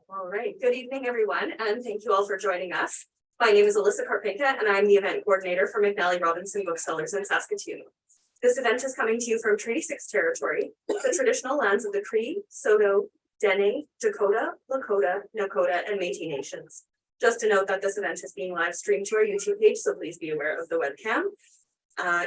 All right, good evening, everyone, and thank you all for joining us. My name is Alyssa Karpinka, and I'm the event coordinator for McNally Robinson Booksellers in Saskatoon. This event is coming to you from Treaty 6 territory, the traditional lands of the Cree, Saulteaux, Dene, Dakota, Lakota, Nakota, and Métis nations. Just to note that this event is being live streamed to our YouTube page, so please be aware of the webcam.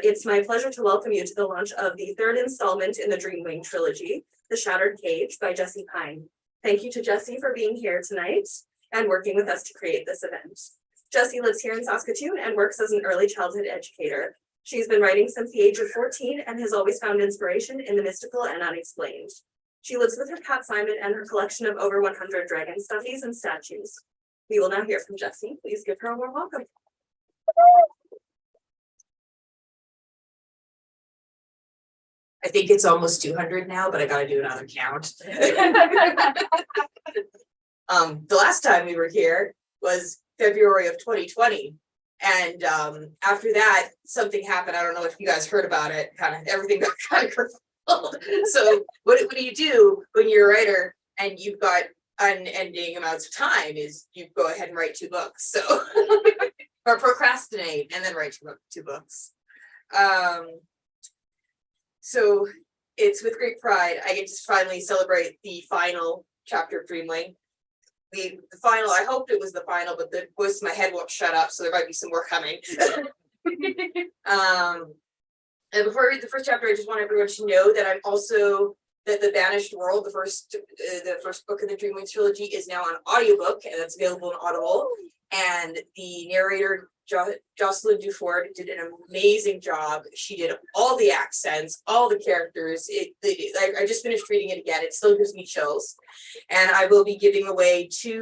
It's my pleasure to welcome you to the launch of the third installment in the Dreamwing trilogy, The Shattered Cage by Jessie Pyne. Thank you to Jessie for being here tonight and working with us to create this event. Jessie lives here in Saskatoon and works as an early childhood educator. She's been writing since the age of 14 and has always found inspiration in the mystical and unexplained. She lives with her cat Simon and her collection of over 100 dragon stuffies and statues. We will now hear from Jessie. Please give her a warm welcome. I think it's almost 200 now, but I gotta do another count. The last time we were here was February of 2020. And after that, something happened. I don't know if you guys heard about it. Everything got kind of crumbled. So what do you do when you're a writer and you've got unending amounts of time is you go ahead and write 2 books. So or procrastinate and then write 2 books. So it's with great pride I get to finally celebrate the final chapter of Dreamwing. The final, I hoped it was the final, but the voice in my head won't shut up, so there might be some more coming. And before I read the first chapter, I just want everyone to know that I'm also that The Banished World, the first book in the Dreamwing trilogy, is now on audiobook, and that's available on Audible. And the narrator, Jocelyn Duford, did an amazing job. She did all the accents, all the characters. I just finished reading it again. It still gives me chills. And I will be giving away 3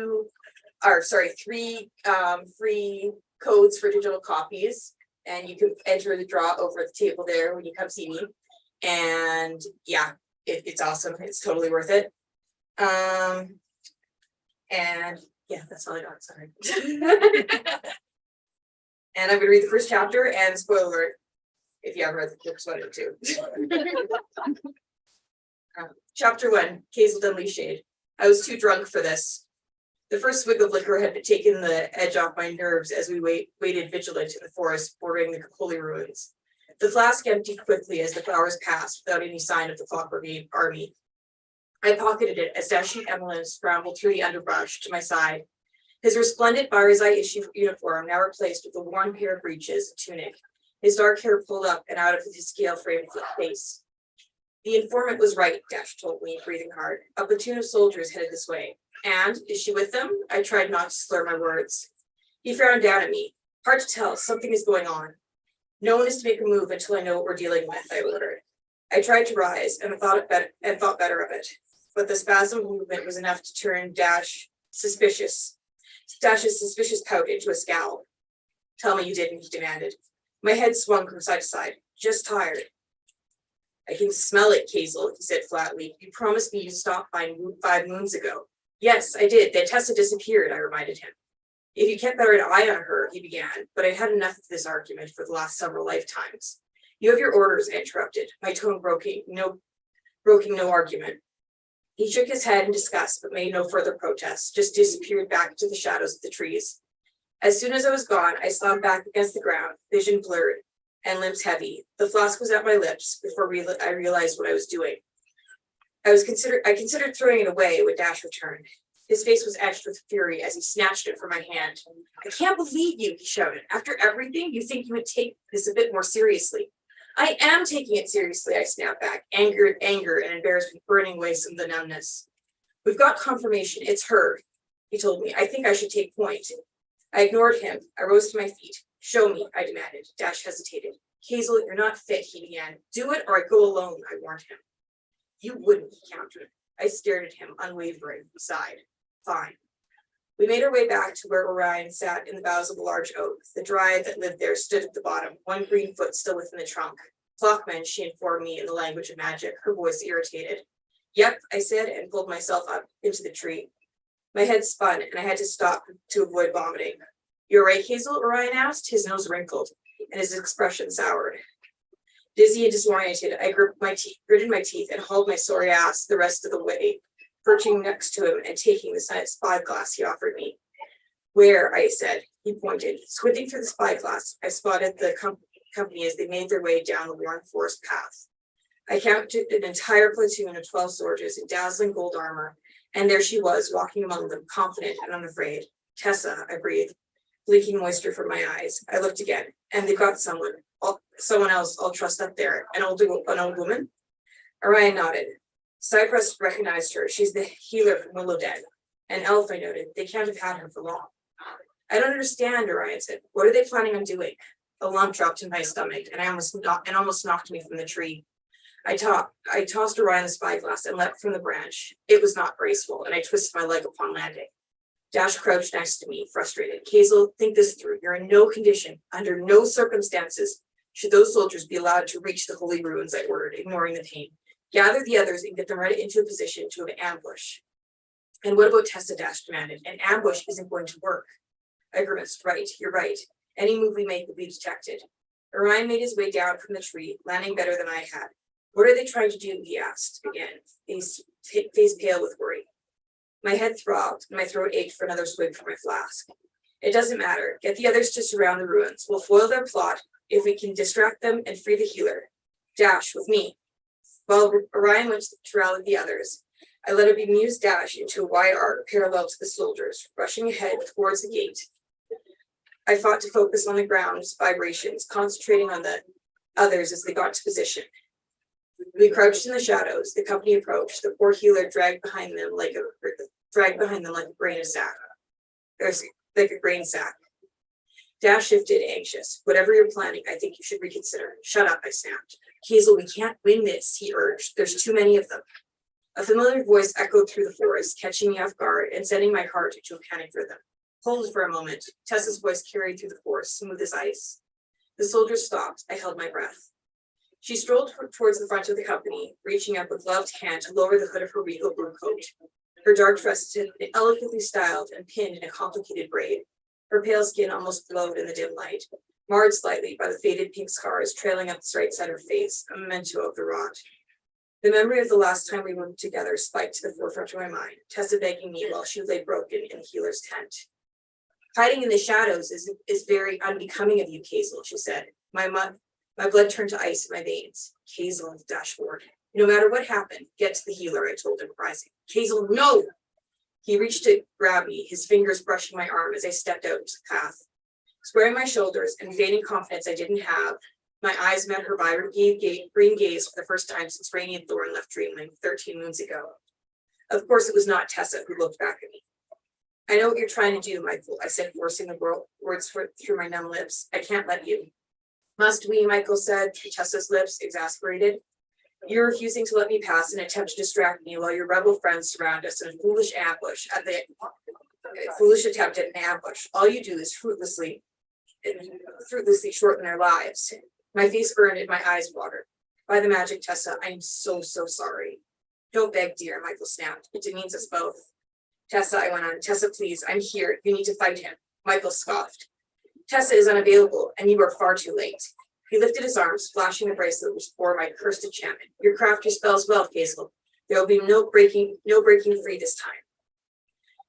free codes for digital copies. And you can enter the draw over at the table there when you come see me. And yeah, it's awesome. It's totally worth it. And yeah, that's all I got. Sorry. And I'm going to read the first chapter, and spoiler alert, if you haven't read the book, spoiler too. Chapter 1, Hazel Dunley Shade. I was too drunk for this. The first swig of liquor had taken the edge off my nerves as we waited vigilant in the forest bordering the holy ruins. The flask emptied quickly as the hours passed without any sign of the Clockwork Army. I pocketed it as dashing Emmeline scrambled through the underbrush to my side. His resplendent Barzai issue uniform now replaced with a worn pair of breeches and tunic, his dark hair pulled up and out of his scale-framed face. The informant was right, Dash told me, breathing hard. A platoon of soldiers headed this way. And is she with them? I tried not to slur my words. He frowned down at me. Hard to tell, something is going on. No one is to make a move until I know what we're dealing with, I ordered. I tried to rise and thought better of it, but the spasm movement was enough to turn Dash's suspicious pout into a scowl. Tell me you didn't, he demanded. My head swung from side to side. Just tired. I can smell it, Hazel, he said flatly. You promised me you'd stop by 5 moons ago. Yes, I did. Then Tessa disappeared, I reminded him. If you kept better an eye on her, he began, but I'd had enough of this argument for the last several lifetimes. You have your orders, I interrupted, my tone broking no argument. He shook his head in disgust, but made no further protest, just disappeared back into the shadows of the trees. As soon as I was gone, I slumped back against the ground, vision blurred, and limbs heavy. The flask was at my lips before I realized what I was doing. I considered throwing it away when Dash returned. His face was etched with fury as he snatched it from my hand. I can't believe you, he shouted. After everything, you think you would take this a bit more seriously. I am taking it seriously, I snapped back, anger and embarrassment burning away some of the numbness. We've got confirmation, it's her, he told me. I think I should take point. I ignored him. I rose to my feet. Show me, I demanded. Dash hesitated. Hazel, you're not fit, he began. Do it or I go alone, I warned him. You wouldn't, he countered. I stared at him, unwavering. He sighed. Fine. We made our way back to where Orion sat in the boughs of a large oak. The dryad that lived there stood at the bottom, one green foot still within the trunk. Clockman, she informed me in the language of magic, her voice irritated. Yep, I said, and pulled myself up into the tree. My head spun, and I had to stop to avoid vomiting. "You're right, Hazel?" Orion asked, his nose wrinkled and his expression soured. Dizzy and disoriented, I gritted my teeth and hauled my sorry ass the rest of the way, perching next to him and taking the spyglass he offered me. "Where?" I said. He pointed. Squinting through the spyglass, I spotted the company as they made their way down the worn forest path. I counted an entire platoon of 12 soldiers in dazzling gold armor, and there she was, walking among them, confident and unafraid. "Tessa," I breathed, blinking moisture from my eyes. I looked again, and they've got someone else I'll trust up there. An old woman? Orion nodded. Cypress recognized her. She's the healer from Willow Den. An elf, I noted. They can't have had her for long. "I don't understand," Orion said. "What are they planning on doing?" A lump dropped in my stomach, and almost knocked me from the tree. I tossed Orion the spyglass and leapt from the branch. It was not graceful, and I twisted my leg upon landing. Dash crouched next to me, frustrated. "Hazel, think this through. You're in no condition, under no circumstances, should those soldiers be allowed to reach the holy ruins," I ordered, ignoring the pain. "Gather the others and get them right into a position to ambush." "And what about Tessa?" Dash demanded. "An ambush isn't going to work." I grimaced. "Right, you're right. Any move we make will be detected." Orion made his way down from the tree, landing better than I had. "What are they trying to do?" he asked again, face pale with worry. My head throbbed and my throat ached for another swig from my flask. "It doesn't matter. Get the others to surround the ruins. We'll foil their plot if we can distract them and free the healer. Dash, with me." While Orion went to rally the others, I let a bemused Dash into a wide arc parallel to the soldiers, rushing ahead towards the gate. I fought to focus on the ground's vibrations, concentrating on the others as they got to position. We crouched in the shadows. The company approached. The poor healer dragged behind them like a grain sack. Dash shifted, anxious. "Whatever you're planning, I think you should reconsider." "Shut up," I snapped. "Hazel, we can't win this," he urged. "There's too many of them." A familiar voice echoed through the forest, catching me off guard and sending my heart into a panic rhythm. "Hold for a moment." Tessa's voice carried through the forest, smooth as ice. The soldiers stopped. I held my breath. She strolled towards the front of the company, reaching up with gloved hand to lower the hood of her regal blue coat. Her dark dress had been elegantly styled and pinned in a complicated braid. Her pale skin almost glowed in the dim light, marred slightly by the faded pink scars trailing up the right side of her face, a memento of the rot. The memory of the last time we were together spiked to the forefront of my mind, Tessa begging me while she lay broken in the healer's tent. "Hiding in the shadows is very unbecoming of you, Hazel," she said. My blood turned to ice in my veins. "Hazel," dashboard. "No matter what happened, get to the healer," I told him, rising. "Hazel, no!" He reached to grab me, his fingers brushing my arm as I stepped out into the path. Squaring my shoulders and feigning confidence I didn't have, my eyes met her vibrant green gaze for the first time since Rainey and Thorne left Dreamwing 13 moons ago. Of course, it was not Tessa who looked back at me. "I know what you're trying to do, Michael," I said, forcing the words through my numb lips. "I can't let you." "Must we?" Michael said through Tessa's lips, exasperated. "You're refusing to let me pass and attempt to distract me while your rebel friends surround us in a foolish attempt at an ambush. All you do is fruitlessly shorten their lives." My face burned and my eyes watered. "By the magic, Tessa, I am so sorry." "Don't beg, dear," Michael snapped. "It demeans us both." "Tessa," I went on. "Tessa, please, I'm here. You need to fight him." Michael scoffed. "Tessa is unavailable, and you are far too late." He lifted his arms, flashing the bracelet which bore my cursed enchantment. "You craft your spells well, Hazel. There will be no breaking free this time."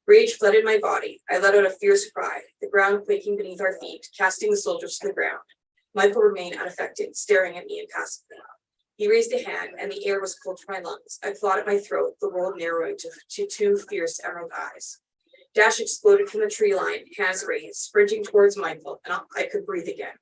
Rage flooded my body. I let out a fierce cry, the ground quaking beneath our feet, casting the soldiers to the ground. Michael remained unaffected, staring at me impassively. He raised a hand, and the air was cold to my lungs. I clawed at my throat, the world narrowing to two fierce emerald eyes. Dash exploded from the tree line, hands raised, sprinting towards Michael, and I could breathe again.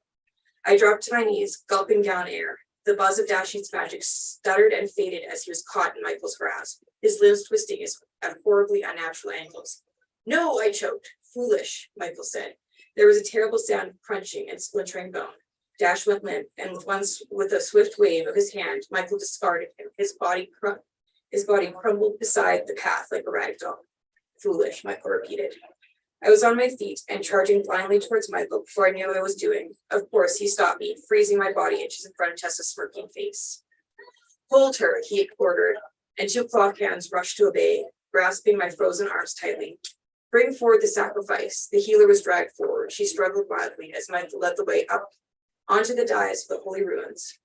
I dropped to my knees, gulping down air. The buzz of Dash's magic stuttered and faded as he was caught in Michael's grasp, his limbs twisting at horribly unnatural angles. "No," I choked. "Foolish," Michael said. There was a terrible sound of crunching and splintering bone. Dash went limp, and with a swift wave of his hand, Michael discarded him. His body crumbled beside the path like a rag doll. "Foolish," Michael repeated. I was on my feet and charging blindly towards Michael before I knew what I was doing. Of course, he stopped me, freezing my body inches in front of Tessa's smirking face. "Hold her," he ordered, and two cloth hands rushed to obey, grasping my frozen arms tightly. Bring forward the sacrifice. The healer was dragged forward. She struggled wildly as Michael led the way up onto the dais of the holy ruins.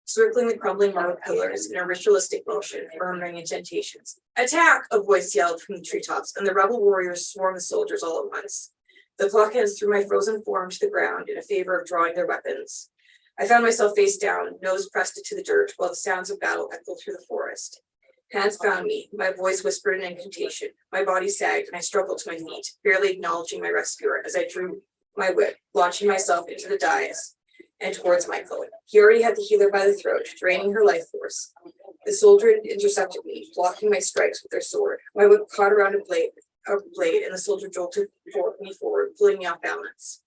Circling the crumbling marble pillars in a ritualistic motion, murmuring incantations. Attack! A voice yelled from the treetops, and the rebel warriors swarmed the soldiers all at once. The clock hands threw my frozen form to the ground in a favor of drawing their weapons. I found myself face down, nose pressed to the dirt, while the sounds of battle echoed through the forest. Hands found me, my voice whispered an incantation. My body sagged, and I struggled to my feet, barely acknowledging my rescuer as I drew my whip, launching myself into the dais and towards Michael. He already had the healer by the throat, draining her life force. The soldier intercepted me, blocking my strikes with their sword. My whip caught around a blade, and the soldier jolted me forward, pulling me off balance.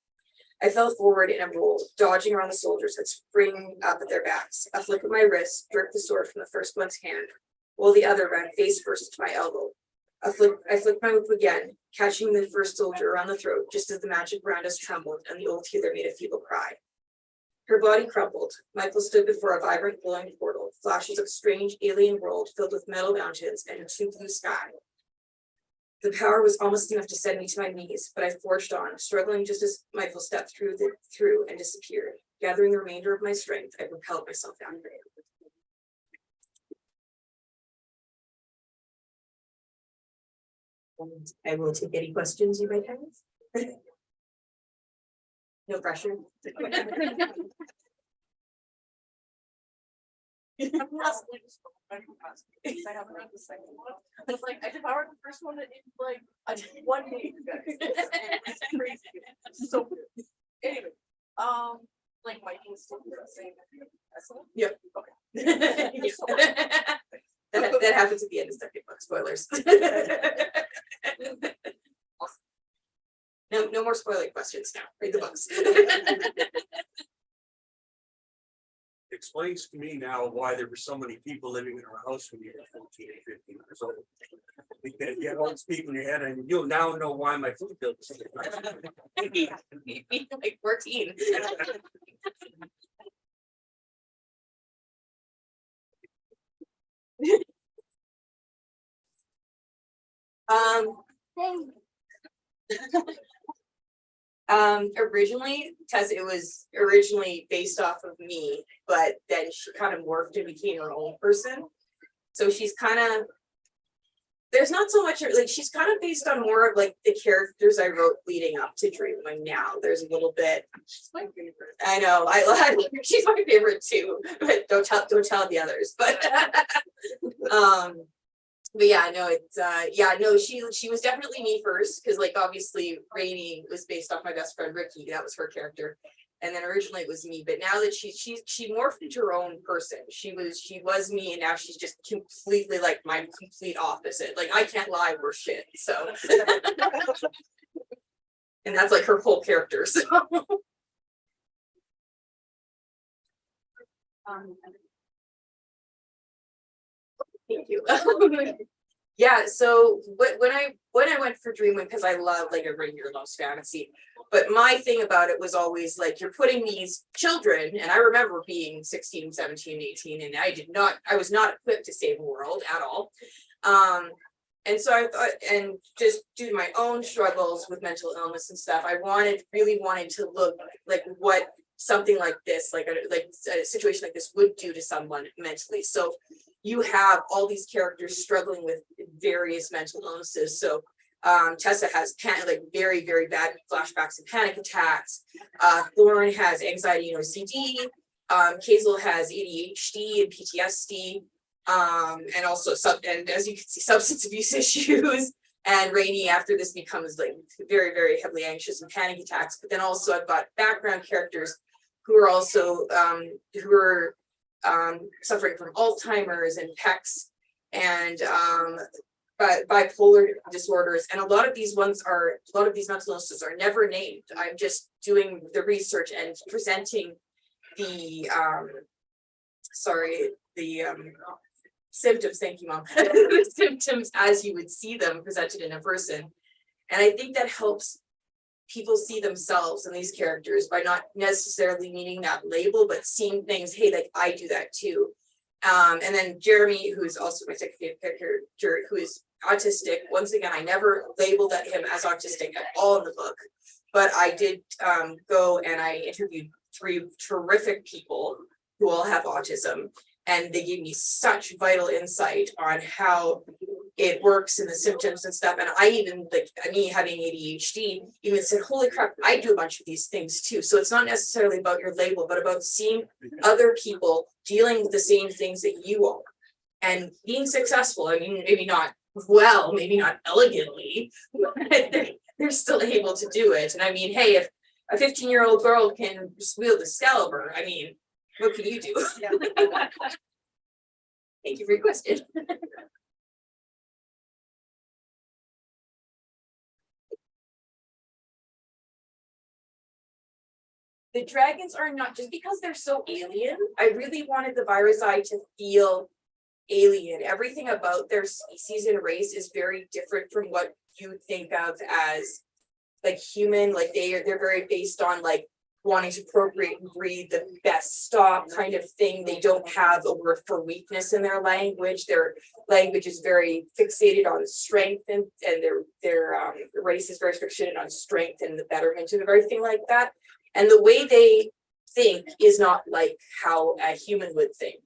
I fell forward in a roll, dodging around the soldiers and springing up at their backs. A flick of my wrist jerked the sword from the first one's hand, while the other ran face first to my elbow. I flicked my whip again, catching the first soldier around the throat just as the magic around us trembled and the old healer made a feeble cry. Her body crumpled. Michael stood before a vibrant glowing portal, flashes of a strange alien world filled with metal mountains and a true blue sky. The power was almost enough to send me to my knees, but I forged on, struggling just as Michael stepped through and disappeared. Gathering the remainder of my strength, I propelled myself down. I will take any questions you might have. No pressure. I haven't read the second one. It's like I devoured the first one in like 1 day. It's crazy. So good. Anyway, like Vikings still the same. Yep. Okay. That happens at the end of second book. Spoilers. No more spoiling questions now. Read the books. Explains to me now why there were so many people living in our house when you were 14 and 15 years old. Because you had all these people in your head, and you'll now know why my food bill is so high. Like 14. Originally, Tessa, it was originally based off of me, but then she kind of morphed and became her own person. So she's kind of, there's not so much, like, she's kind of based on more of like the characters I wrote leading up to Dreamwing now. There's a little bit. She's my favorite. I know, she's my favorite too, but don't tell the others. But yeah, no, it's she was definitely me first, because like obviously Randi was based off my best friend Ricky, that was her character. And then originally it was me, but now that she morphed into her own person. She was me, and now she's just completely like my complete opposite. Like I can't lie, we're shit. So and that's like her whole character. So thank you. Yeah, so when I went for Dreamwing, because I love like everybody here loves fantasy, but my thing about it was always like you're putting these children, and I remember being 16, 17, 18, and I was not equipped to save the world at all. And so I thought, and just due to my own struggles with mental illness and stuff, I really wanted to look like what something like this, like a situation like this would do to someone mentally. So you have all these characters struggling with various mental illnesses. So Tessa has very, very bad flashbacks and panic attacks. Lauren has anxiety and OCD. Kazel has ADHD and PTSD. And also and as you can see, substance abuse issues. And Randi after this becomes like very, very heavily anxious and panic attacks. But then also I've got background characters who are also suffering from Alzheimer's and PECs and bipolar disorders. And a lot of these mental illnesses are never named. I'm just doing the research and presenting the symptoms. Thank you, Mom. The symptoms as you would see them presented in a person. And I think that helps people see themselves in these characters by not necessarily needing that label, but seeing things, hey, like I do that too. And then Jeremy, who is also my second favorite character, who is autistic. Once again, I never labeled him as autistic at all in the book, but I did go and I interviewed 3 terrific people who all have autism, and they gave me such vital insight on how it works and the symptoms and stuff. And I even, like me having ADHD, even said, holy crap, I do a bunch of these things too. So it's not necessarily about your label, but about seeing other people dealing with the same things that you are and being successful. I mean, maybe not well, maybe not elegantly, but they're still able to do it. And I mean, hey, if a 15-year-old girl can wield Excalibur, I mean, what can you do? Thank you for your question. The dragons are not, just because they're so alien, I really wanted the virus eye to feel alien. Everything about their species and race is very different from what you think of as like human. Like they're very based on like wanting to procreate and breed, the best stock kind of thing. They don't have a word for weakness in their language. Their language is very fixated on strength, and their race is very fixated on strength and the betterment of everything like that. And the way they think is not like how a human would think.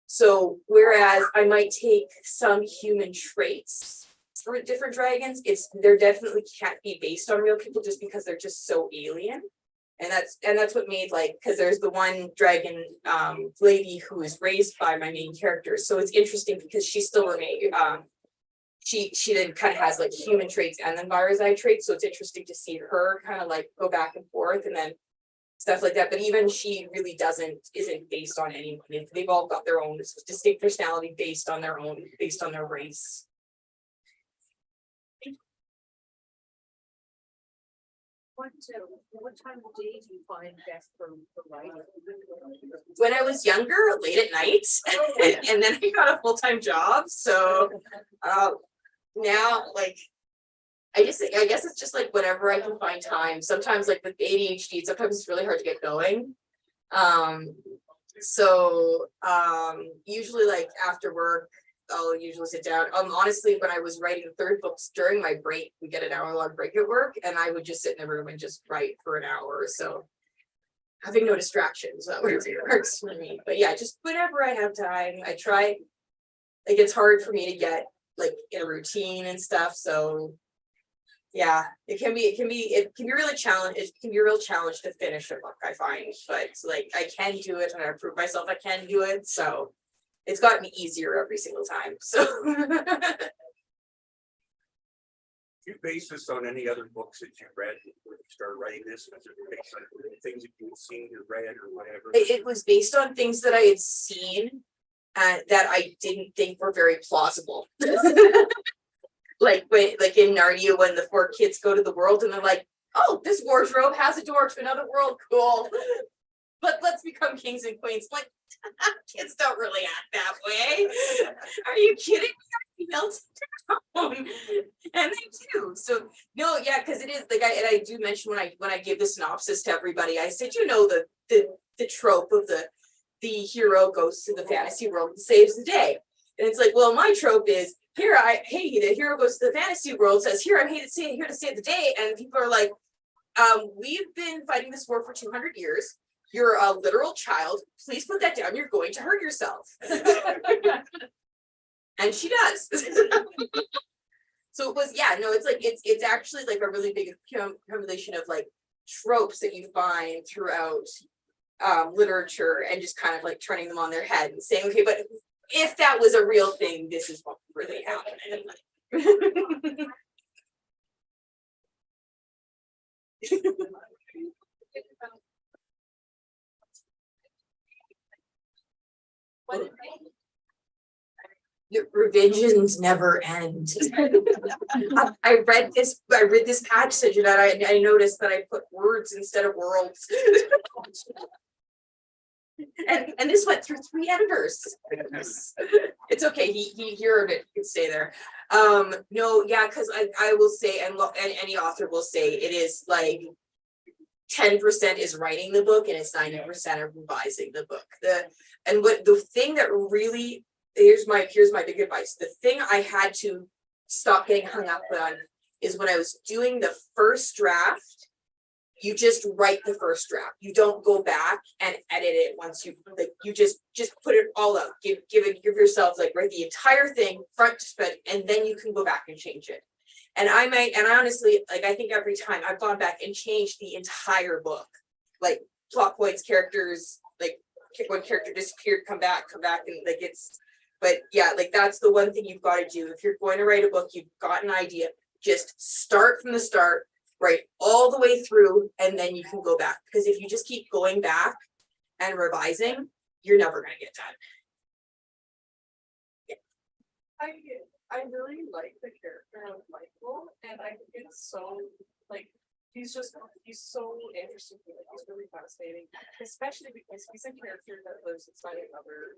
So whereas I might take some human traits for different dragons, they're definitely can't be based on real people just because they're just so alien. And that's what made, like, because there's the one dragon lady who is raised by my main character. So it's interesting because she still remains she then kind of has like human traits and then virus eye traits. So it's interesting to see her kind of like go back and forth and then stuff like that. But even she really isn't based on anyone. They've all got their own distinct personality based on their race. What time of day do you find best for writing? When I was younger, late at night, and then I got a full-time job. So now, like, I guess it's just like whenever I can find time. Sometimes, like with ADHD, sometimes it's really hard to get going. Usually like after work, I'll usually sit down. Honestly, when I was writing the 3rd book during my break, we get an hour-long break at work, and I would just sit in the room and just write for an hour or so. Having no distractions, that works for me. But yeah, just whenever I have time, I try. Like it's hard for me to get like in a routine and stuff. So yeah, it can be really challenging. It can be a real challenge to finish a book, I find. But like I can do it, and I prove myself I can do it. So it's gotten easier every single time. So You base this on any other books that you read when you started writing this? Was it based on things that you've seen or read or whatever? it was based on things that I had seen that I didn't think were very plausible. Like in Narnia, when the 4 kids go to the world and they're like, oh, this wardrobe has a door to another world, cool. But let's become kings and queens. Like, kids don't really act that way. Are you kidding me? Melted down. And they do. So no, yeah, because it is like I do mention when I give the synopsis to everybody, I said, you know, the trope of the hero goes to the fantasy world and saves the day. And it's like, well, my trope is the hero goes to the fantasy world, says, here I'm here to save the day. And people are like, we've been fighting this war for 200 years. You're a literal child. Please put that down. You're going to hurt yourself. And she does. So it was, yeah, no, it's like, it's actually like a really big accumulation of like tropes that you find throughout literature, and just kind of like turning them on their head and saying, okay, but if that was a real thing, this is what really happened. The revisions never end. I read this passage and I noticed that I put words instead of worlds. And this went through 3 editors. It's okay. He heard it. He could stay there. No, yeah, because I will say, and any author will say, it is like 10% is writing the book and it's 90% of revising the book. The thing that really, here's my big advice. The thing I had to stop getting hung up on is when I was doing the first draft, you just write the first draft. You don't go back and edit it once you just put it all out. Give yourself, like, write the entire thing front to back, and then you can go back and change it. And I honestly, like, I think every time I've gone back and changed the entire book, like plot points, characters, like when character disappeared, come back, and like but yeah, like that's the one thing you've got to do. If you're going to write a book, you've got an idea, just start from the start, write all the way through, and then you can go back. Because if you just keep going back and revising, you're never going to get done. I really like the character of Michael, and I think it's so, like, he's so interesting. He's really fascinating, especially because he's a character that lives inside another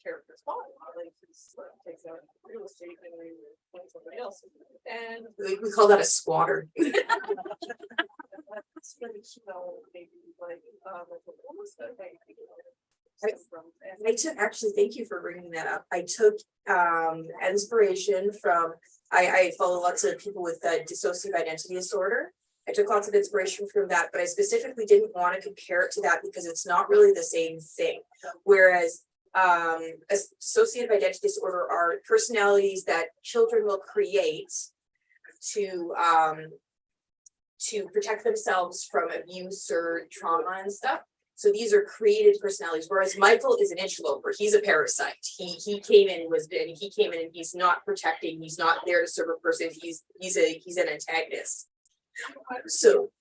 character's body. Like, he's takes out real estate and then somebody else, and We call that a squatter. that's really, maybe like almost a thing. I took, actually, thank you for bringing that up. I took inspiration from, I follow lots of people with dissociative identity disorder. I took lots of inspiration from that, but I specifically didn't want to compare it to that because it's not really the same thing. Whereas associative identity disorder are personalities that children will create to protect themselves from abuse or trauma and stuff. So these are created personalities, whereas Michael is an interloper. He's a parasite. He came in and he's not protecting. He's not there to serve a person. He's an antagonist. So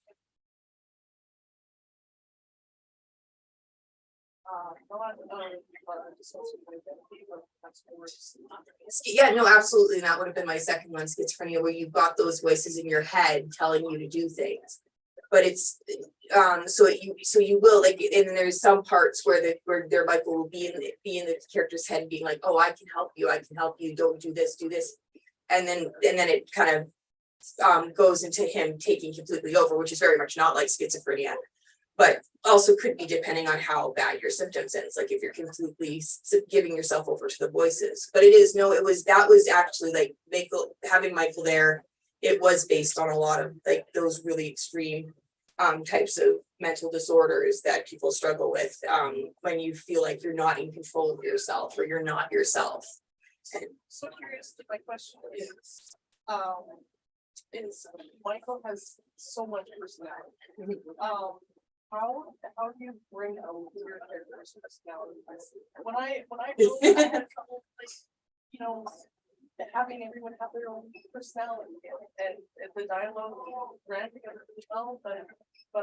yeah, no, absolutely. And that would have been my second one, schizophrenia, where you've got those voices in your head telling you to do things. But it's so you will, like, and then there's some parts where their Michael will be in the character's head being like, oh, I can help you, don't do this, and then it kind of goes into him taking completely over, which is very much not like schizophrenia, but also could be depending on how bad your symptoms is, like if you're completely giving yourself over to the voices. But that was actually like having Michael there. It was based on a lot of like those really extreme types of mental disorders that people struggle with when you feel like you're not in control of yourself or you're not yourself. So curious, my question is Michael has so much personality. How do you bring out your character's personality? When I wrote, I had trouble, like, having everyone have their own personality, and the dialogue ran together really well, but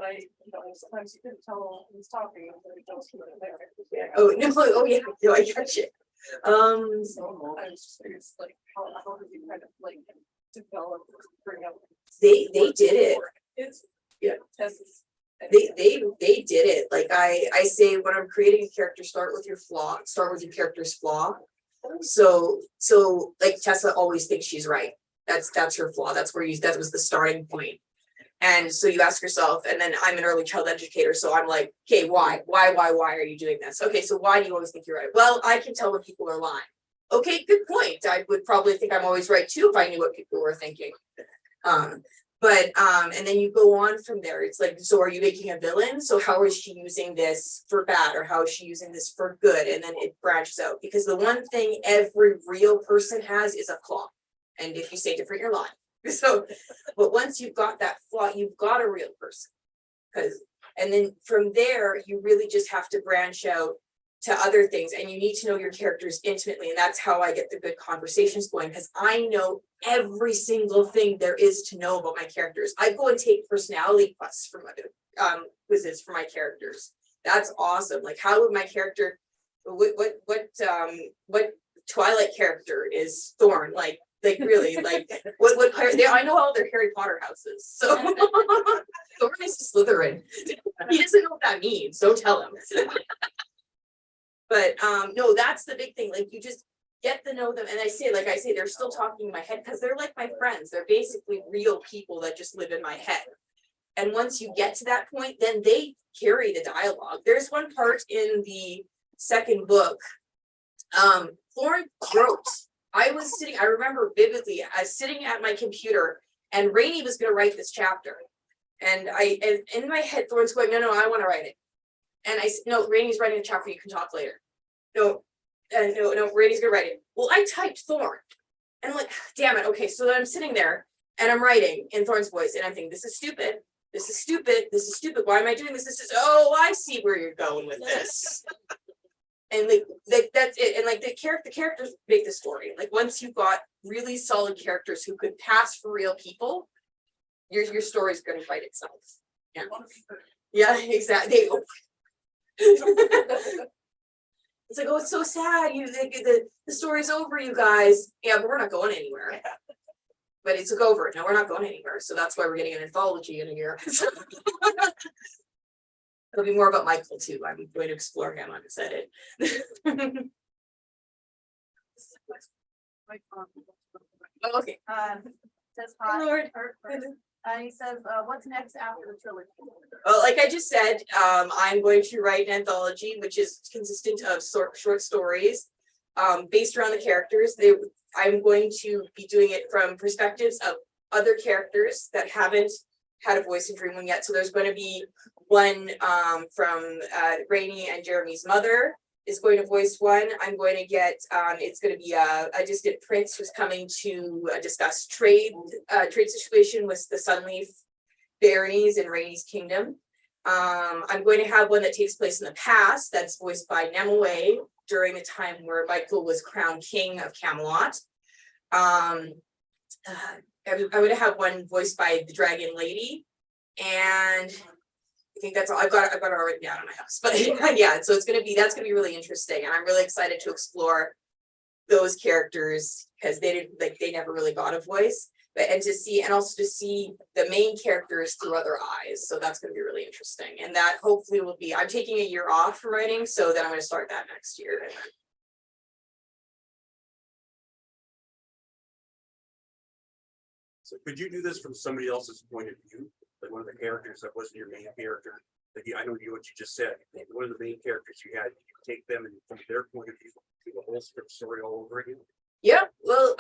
I, sometimes you couldn't tell who's talking until it goes through there. Yeah. Oh yeah, no, I got you. So I was just curious, like, how did you kind of like develop, bring up? They did it. It's Yeah. Tessa's. They did it. Like I say, when I'm creating a character, start with your character's flaw. So like Tessa always thinks she's right. That's her flaw. That was the starting point. And so you ask yourself, and then I'm an early childhood educator, so I'm like, okay, why are you doing this? Okay, so why do you always think you're right? Well, I can tell when people are lying. Okay, good point. I would probably think I'm always right too if I knew what people were thinking. And then you go on from there. It's like, so are you making a villain? So how is she using this for bad, or how is she using this for good? And then it branches out, because the one thing every real person has is a flaw. And if you say different, you're lying. So, but once you've got that flaw, you've got a real person. And then from there, you really just have to branch out to other things, and you need to know your characters intimately. And that's how I get the good conversations going, because I know every single thing there is to know about my characters. I go and take personality quests from quizzes for my characters. That's awesome. Like, how would my character, what Twilight character is Thorn? Like really, like what I know all their Harry Potter houses. So Thorn is a Slytherin. He doesn't know what that means. Don't tell him. But no, that's the big thing. Like, you just get to know them. And I say, they're still talking in my head because they're like my friends. They're basically real people that just live in my head. And once you get to that point, then they carry the dialogue. There's one part in the second book. Lauren wrote, I remember vividly, I was sitting at my computer and Rainey was gonna write this chapter. And in my head, Thorne's going, no, I want to write it. And I said, no, Rainey's writing a chapter, you can talk later. No, Rainey's gonna write it. Well, I typed Thorne. And I'm like, damn it, okay, so then I'm sitting there and I'm writing in Thorne's voice and I'm thinking, this is stupid, why am I doing this? This is, oh, I see where you're going with this. And like that's it. And like the characters make the story. Like once you've got really solid characters who could pass for real people, your story's gonna write itself. Yeah. Yeah, exactly. It's like, oh, it's so sad. The story's over, you guys. Yeah, but we're not going anywhere. But it's over. No, we're not going anywhere. So that's why we're getting an anthology in a year. It'll be more about Michael too. I'm going to explore him. I'm excited. Oh, okay. Says Hi, hi. Lord. He says, what's next after the trilogy? Well, like I just said, I'm going to write an anthology, which is consistent of short stories, based around the characters. I'm going to be doing it from perspectives of other characters that haven't had a voice in Dreamwing yet. So there's going to be one from Rainey and Jeremy's mother is going to voice one. I'm going to get, it's going to be a distant prince who's coming to discuss trade situation with the Sunleaf baronies in Rainey's kingdom. I'm going to have one that takes place in the past that's voiced by Nemue during the time where Michael was crowned king of Camelot. I'm going to have one voiced by the Dragon Lady, and I think that's all. I've got it all written down in my house. But yeah, so that's gonna be really interesting, and I'm really excited to explore those characters because they never really got a voice, and also to see the main characters through other eyes. So that's gonna be really interesting, and that hopefully will be. I'm taking a year off from writing, so then I'm gonna start that next year. So could you do this from somebody else's point of view? Like one of the characters that wasn't your main character? Like I know what you just said. One of the main characters you had, you take them and from their point of view, do the whole script story all over again? Yeah, well,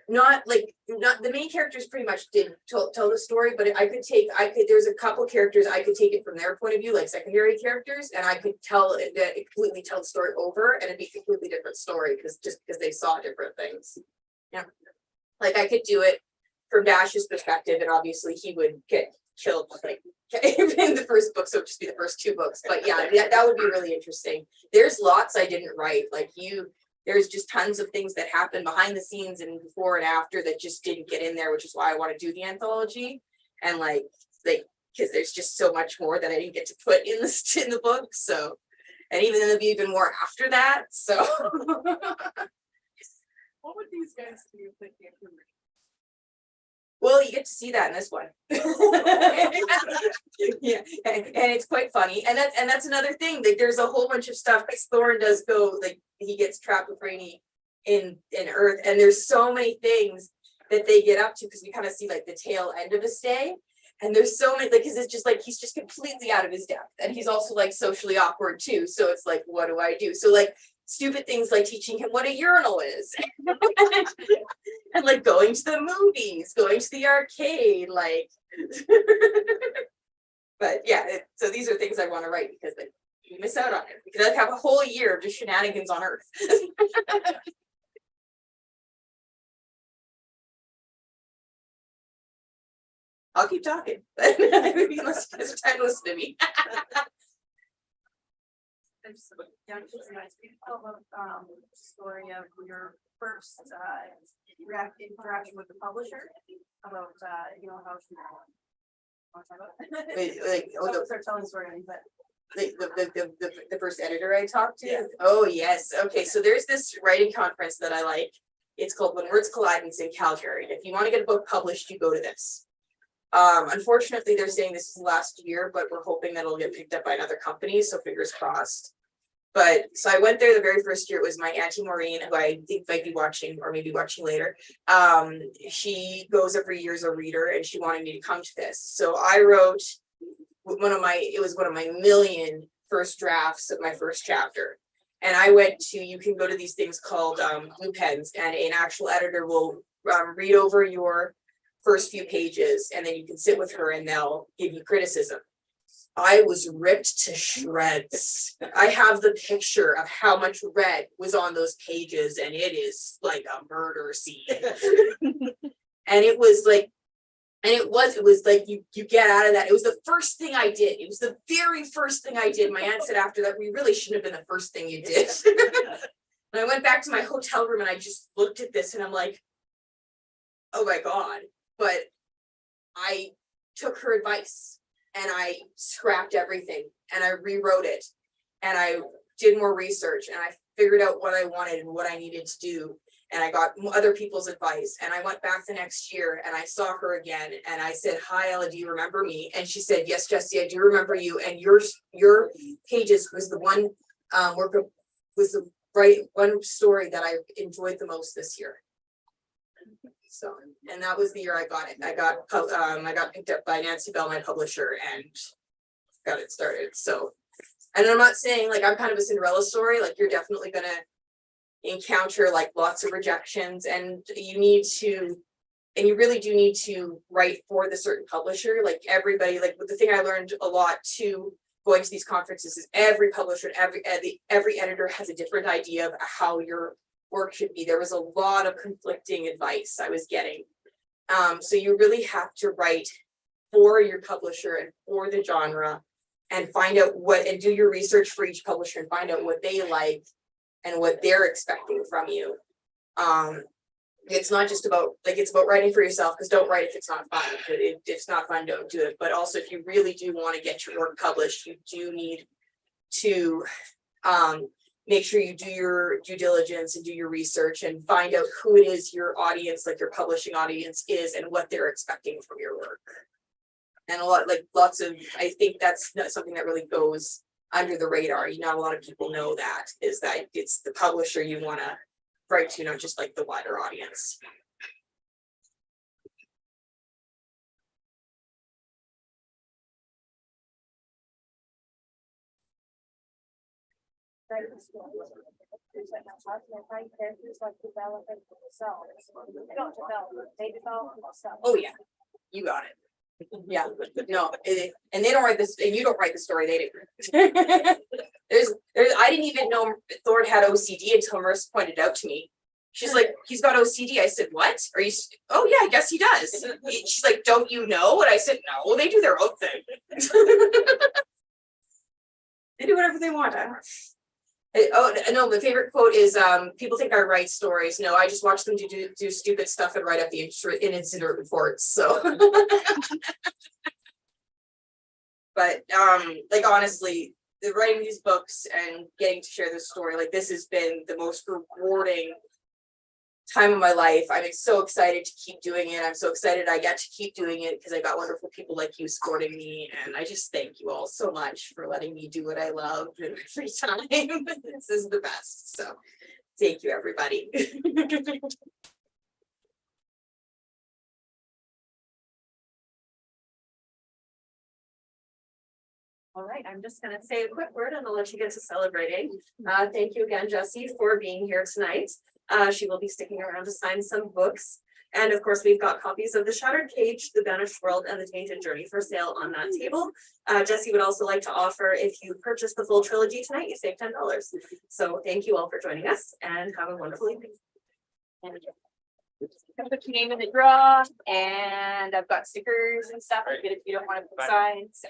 not the main characters pretty much did tell the story, but there's a couple characters I could take it from their point of view, like secondary characters, and I could completely tell the story over, and it'd be a completely different story because they saw different things. Yeah, like I could do it from Dash's perspective, and obviously he would get killed like in the first book, so it'd just be the first two books. But yeah, that would be really interesting. There's lots I didn't write, there's just tons of things that happen behind the scenes and before and after that just didn't get in there, which is why I want to do the anthology. And because there's just so much more that I didn't get to put in the book. So, and even then there'll be even more after that. So What would these guys do if they came to me? well, you get to see that in this one. Yeah, and it's quite funny. And that's another thing. Like there's a whole bunch of stuff. Because Thorne does go, like he gets trapped with Rainey in Earth, and there's so many things that they get up to because we kind of see like the tail end of a stay. And there's so many, because it's just like he's just completely out of his depth, and he's also like socially awkward too. So it's like, what do I do? So like stupid things like teaching him what a urinal is, and like going to the movies, going to the arcade, like. But yeah, so these are things I want to write because you miss out on it because I have a whole year of just shenanigans on Earth. I'll keep talking, unless you guys are time to listen to me. Story of your first interaction with the publisher about how she start telling the story, but The first editor I talked to. Yeah. Oh yes, okay. So there's this writing conference that I like. It's called When Words Collide, and it's in Calgary. And if you want to get a book published, you go to this. Unfortunately, they're saying this is last year, but we're hoping that it'll get picked up by another company. So fingers crossed. But so I went there the very first year. It was my Auntie Maureen, who I think might be watching or maybe watching later. She goes every year as a reader, and she wanted me to come to this. So I wrote it was one of my million first drafts of my first chapter. And I went to, you can go to these things called blue pens, and an actual editor will read over your first few pages, and then you can sit with her and they'll give you criticism. I was ripped to shreds. I have the picture of how much red was on those pages, and it is like a murder scene. And it was like, it was like you get out of that. It was the first thing I did. It was the very first thing I did. My aunt said after that, we really shouldn't have been the first thing you did. And I went back to my hotel room and I just looked at this and I'm like, oh my God. But I took her advice and I scrapped everything and I rewrote it and I did more research and I figured out what I wanted and what I needed to do. And I got other people's advice. And I went back the next year and I saw her again. And I said, hi, Ella, do you remember me? And she said, yes, Jessie, I do remember you. And your pages was the one was the one story that I enjoyed the most this year. So, and that was the year I got it. I got picked up by Nancy Bell, my publisher, and got it started. So, and I'm not saying like I'm kind of a Cinderella story, like you're definitely gonna encounter like lots of rejections, and you need to, and you really do need to write for the certain publisher. Like everybody, like the thing I learned a lot too going to these conferences is every publisher, every editor has a different idea of how your work should be. There was a lot of conflicting advice I was getting. So you really have to write for your publisher and for the genre and find out what, and do your research for each publisher and find out what they like and what they're expecting from you. It's not just about, like, it's about writing for yourself, because don't write if it's not fun. If it's not fun, don't do it. But also, if you really do want to get your work published, you do need to make sure you do your due diligence and do your research and find out who it is your audience, like your publishing audience is, and what they're expecting from your work. And lots of, I think that's not something that really goes under the radar. Not a lot of people know that, is that it's the publisher you want to write to, not just like the wider audience. Oh yeah, you got it. Yeah, no, and they don't write this, and you don't write the story, they do. there's I didn't even know Thor had OCD until Marissa pointed it out to me. She's like, he's got OCD. I said, what? Are you? Oh yeah, I guess he does. She's like, don't you know? And I said, no, they do their own thing. They do whatever they want. Oh no, my favorite quote is people think I write stories. No, I just watch them do stupid stuff and write up the incident reports. So but like honestly, writing these books and getting to share this story, like this has been the most rewarding time of my life. I'm so excited to keep doing it. I'm so excited I get to keep doing it because I got wonderful people like you supporting me, and I just thank you all so much for letting me do what I love in my free time. This is the best. So thank you, everybody. All right, I'm just going to say a quick word and I'll let you get to celebrating. Thank you again, Jessie, for being here tonight. She will be sticking around to sign some books. And of course, we've got copies of The Shattered Cage, The Banished World, and The Tainted Journey for sale on that table. Jessie would also like to offer, if you purchase the full trilogy tonight, you save $10. So thank you all for joining us and have a wonderful evening. Put your name in the draw, and I've got stickers and stuff, but if you don't want to put signs.